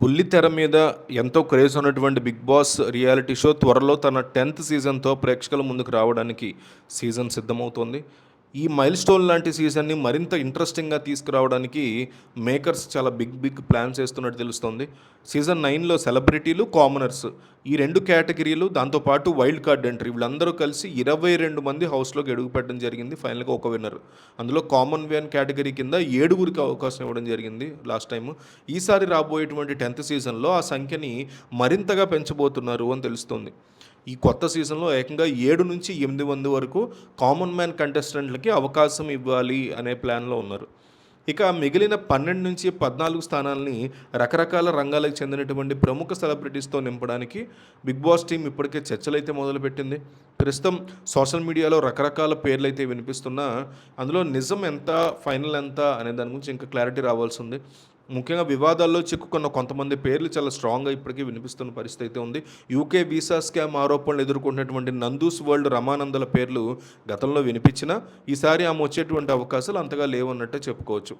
బుల్లితెర మీద ఎంతో క్రేజ్ ఉన్నటువంటి 'బిగ్ బాస్' రియాలిటీ షో త్వరలో తన 10th సీజన్‌తో ప్రేక్షకుల ముందుకు రావడానికి సీజన్ సిద్ధమవుతోంది. ఈ మైల్‌స్టోన్ లాంటి సీజన్‌ని మరింత ఇంట్రెస్టింగ్‌గా తీసుకురావడానికి మేకర్స్ చాలా బిగ్ ప్లాన్స్ ఏస్తున్నట్టు తెలుస్తోంది. సీజన్ 9లో సెలబ్రిటీలు, కామనర్స్ ఈ 2 కేటగిరీలు, దాంతో పాటు వైల్డ్ కార్డ్ ఎంట్రీ వీళ్ళందరూ కలిసి 22 మంది హౌస్‌లోకి అడుగుపెట్టడం జరిగింది. ఫైనల్‌గా ఒక విన్నర్. అందులో కామన్ మ్యాన్ కేటగిరీ కింద 7గురికి అవకాశం ఇవ్వడం జరిగింది లాస్ట్ టైము. ఈసారి రాబోయేటువంటి 10th సీజన్‌లో ఆ సంఖ్యని మరింతగా పెంచబోతున్నారు అని తెలుస్తోంది. ఈ కొత్త సీజన్‌లో ఏకంగా 7-8 మంది వరకు కామన్ మ్యాన్ కంటెస్టెంట్‌లకి అవకాశం ఇవ్వాలి అనే ప్లాన్‌లో ఉన్నారు. ఇక మిగిలిన 12-14 స్థానాల్ని రకరకాల రంగాలకు చెందినటువంటి ప్రముఖ సెలబ్రిటీస్‌తో నింపడానికి 'బిగ్ బాస్' టీమ్ ఇప్పటికే చర్చలైతే మొదలుపెట్టింది. ప్రస్తుతం సోషల్ మీడియాలో రకరకాల పేర్లైతే వినిపిస్తున్నా అందులో నిజం ఎంత, ఫైనల్ ఎంత అనే దాని గురించి ఇంకా క్లారిటీ రావాల్సి ఉంది. ముఖ్యంగా వివాదాల్లో చిక్కుకున్న కొంతమంది పేర్లు చాలా స్ట్రాంగ్‌గా ఇప్పటికీ వినిపిస్తున్న పరిస్థితి అయితే ఉంది. యూకే వీసా స్కామ్ ఆరోపణలు ఎదుర్కొంటున్నటువంటి నందూస్ వరల్డ్ రమానందల పేర్లు గతంలో వినిపించినా ఈసారి ఆమె వచ్చేటువంటి అవకాశాలు అంతగా లేవన్నట్టే చెప్పుకోవచ్చు.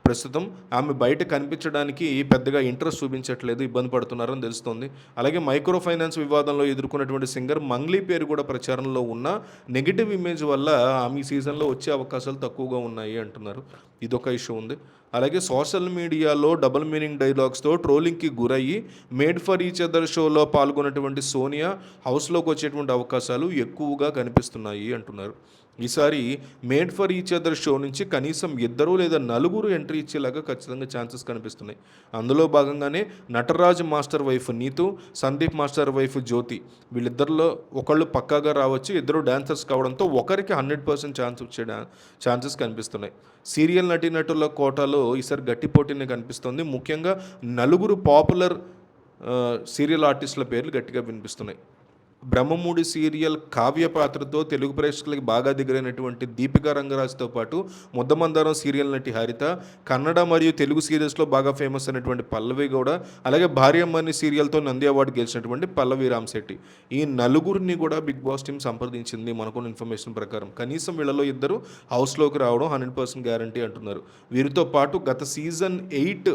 ప్రస్తుతం ఆమె బయట కనిపించడానికి పెద్దగా ఇంట్రెస్ట్ చూపించట్లేదు, ఇబ్బంది పడుతున్నారని తెలుస్తోంది. అలాగే మైక్రో ఫైనాన్స్ వివాదంలో ఎదుర్కొన్నటువంటి సింగర్ మంగ్లీ పేరు కూడా ప్రచారంలో ఉన్న నెగిటివ్ ఇమేజ్ వల్ల ఆమె ఈ సీజన్లో వచ్చే అవకాశాలు తక్కువగా ఉన్నాయి అంటున్నారు. ఇదొక ఇష్యూ ఉంది. అలాగే సోషల్ మీడియాలో డబుల్ మీనింగ్ డైలాగ్స్తో ట్రోలింగ్కి గురయ్యి మేడ్ ఫర్ ఈచ్ అదర్ షోలో పాల్గొన్నటువంటి సోనియా హౌస్లోకి వచ్చేటువంటి అవకాశాలు ఎక్కువగా కనిపిస్తున్నాయి అంటున్నారు. ఈసారి made for each other show నుంచి కనీసం 2 లేదా 4 ఎంట్రీ ఇచ్చేలాగా ఖచ్చితంగా ఛాన్సెస్ కనిపిస్తున్నాయి. అందులో భాగంగానే Nataraj master wife Neetu, Sandeep master wife Jyothi వీళ్ళిద్దరిలో ఒకళ్ళు పక్కాగా రావచ్చు. ఇద్దరు డాన్సర్స్ కావడంతో ఒకరికి 100% ఛాన్స్ వచ్చే ఛాన్సెస్ కనిపిస్తున్నాయి. సీరియల్ నటీనటుల కోటాలో ఈసారి గట్టి పోటీనే కనిపిస్తుంది. ముఖ్యంగా 4 పాపులర్ సీరియల్ ఆర్టిస్టుల పేర్లు గట్టిగా వినిపిస్తున్నాయి. బ్రహ్మముడి సీరియల్ కావ్య పాత్రతో తెలుగు ప్రేక్షకులకి బాగా దగ్గరైనటువంటి దీపికా రంగరాజ్తో పాటు ముద్దమందారం సీరియల్ నటి హరిత, కన్నడ మరియు తెలుగు సీరియల్స్లో బాగా ఫేమస్ అయినటువంటి పల్లవి గౌడ, అలాగే భార్యమ్మని సీరియల్తో నంది అవార్డు గెలిచినటువంటి పల్లవి రామ్శెట్టి ఈ 4గురిని కూడా బిగ్ బాస్ టీం సంప్రదించింది మనకున్న ఇన్ఫర్మేషన్ ప్రకారం. కనీసం వీళ్ళలో 2 హౌస్లోకి రావడం 100% గ్యారంటీ అంటున్నారు. వీరితో పాటు గత సీజన్ 8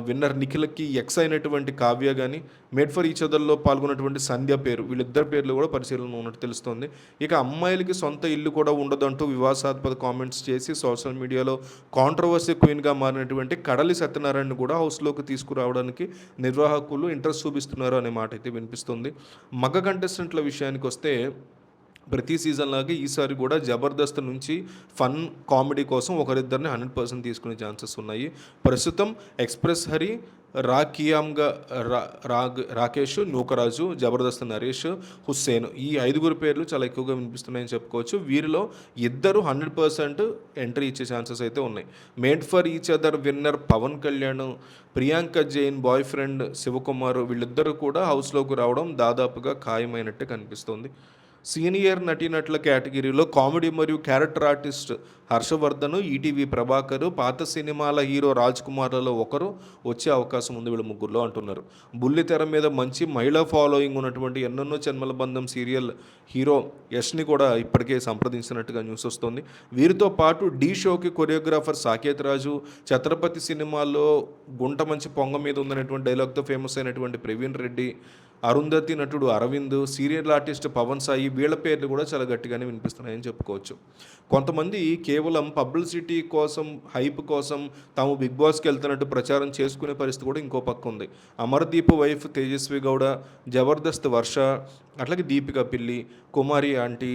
విన్నర్ నిఖిల్కి ఎక్స్ అయినటువంటి కావ్య కానీ, మేడ్ ఫర్ ఈచ్ అదర్లో పాల్గొన్నటువంటి సంధ్య పేరు వీళ్ళిద్దరి పేర్లు కూడా పరిశీలన ఉన్నట్టు తెలుస్తుంది. ఇక అమ్మాయిలకి సొంత ఇల్లు కూడా ఉండదంటూ వివాదాస్పద కామెంట్స్ చేసి సోషల్ మీడియాలో కాంట్రవర్సీ క్వీన్గా మారినటువంటి కడలి సత్యనారాయణ కూడా హౌస్లోకి తీసుకురావడానికి నిర్వాహకులు ఇంట్రెస్ట్ చూపిస్తున్నారు అనే మాట అయితే వినిపిస్తుంది. మగ కంటెస్టెంట్ల విషయానికి వస్తే ప్రతి సీజన్ లాగే ఈసారి కూడా జబర్దస్త్ నుంచి ఫన్ కామెడీ కోసం ఒకరిద్దరిని 100% తీసుకునే ఛాన్సెస్ ఉన్నాయి. ప్రస్తుతం ఎక్స్ప్రెస్ హరి, రాకియాంగా రాకేష్, నూకరాజు, జబర్దస్త్ నరేష్, హుస్సేన్ ఈ 5గురి పేర్లు చాలా ఎక్కువగా వినిపిస్తున్నాయని చెప్పుకోవచ్చు. వీరిలో 2 100% ఎంట్రీ ఇచ్చే ఛాన్సెస్ అయితే ఉన్నాయి. Made for each other winner Pawan Kalyan, Priyanka Jain boy friend Shivakumar వీళ్ళిద్దరూ కూడా హౌస్లోకి రావడం దాదాపుగా ఖాయమైనట్టే కనిపిస్తుంది. సీనియర్ నటీనటుల కేటగిరీలో కామెడీ మరియు క్యారెక్టర్ ఆర్టిస్ట్ హర్షవర్ధన్, ఈటీవీ ప్రభాకర్, పాత సినిమాల హీరో రాజ్ కుమార్లలో ఒకరు వచ్చే అవకాశం ఉంది వీళ్ళ ముగ్గురులో అంటున్నారు. బుల్లితెర మీద మంచి మహిళా ఫాలోయింగ్ ఉన్నటువంటి ఎన్నెన్నో జన్మల బంధం సీరియల్ హీరో యష్ని కూడా ఇప్పటికే సంప్రదించినట్టుగా న్యూస్ వస్తుంది. వీరితో పాటు ఢీ షోకి కొరియోగ్రాఫర్ సాకేత్ రాజు, ఛత్రపతి సినిమాల్లో గుంట మంచి పొంగ మీద ఉందనేటువంటి డైలాగ్తో ఫేమస్ అయినటువంటి ప్రవీణ్ రెడ్డి, అరుంధతి నటుడు అరవింద్, సీరియల్ ఆర్టిస్ట్ పవన్ సాయి వీళ్ళ పేర్లు కూడా చాలా గట్టిగానే వినిపిస్తున్నాయని చెప్పుకోవచ్చు. కొంతమంది కేవలం పబ్లిసిటీ కోసం, హైప్ కోసం తాము బిగ్ బాస్కి వెళ్తున్నట్టు ప్రచారం చేసుకునే పరిస్థితి కూడా ఇంకో పక్క ఉంది. అమర్దీప్ వైఫ్ తేజస్వి గౌడ, జబర్దస్త్ వర్ష, అట్లాగే దీపిక పిల్లి, కుమారి ఆంటీ,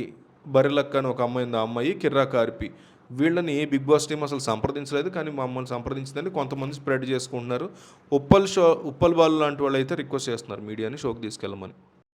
బరిలక్క అని ఒక అమ్మాయి ఉంది, ఆ అమ్మాయి కిర్రా కార్పి వీళ్ళని బిగ్ బాస్ టీం అసలు సంప్రదించలేదు. కానీ మమ్మల్ని సంప్రదించిందని కొంతమంది స్ప్రెడ్ చేసుకుంటున్నారు. ఉప్పల్ బాలు లాంటి వాళ్ళు అయితే రిక్వెస్ట్ చేస్తున్నారు మీడియాని షోకి తీసుకెళ్ళమని.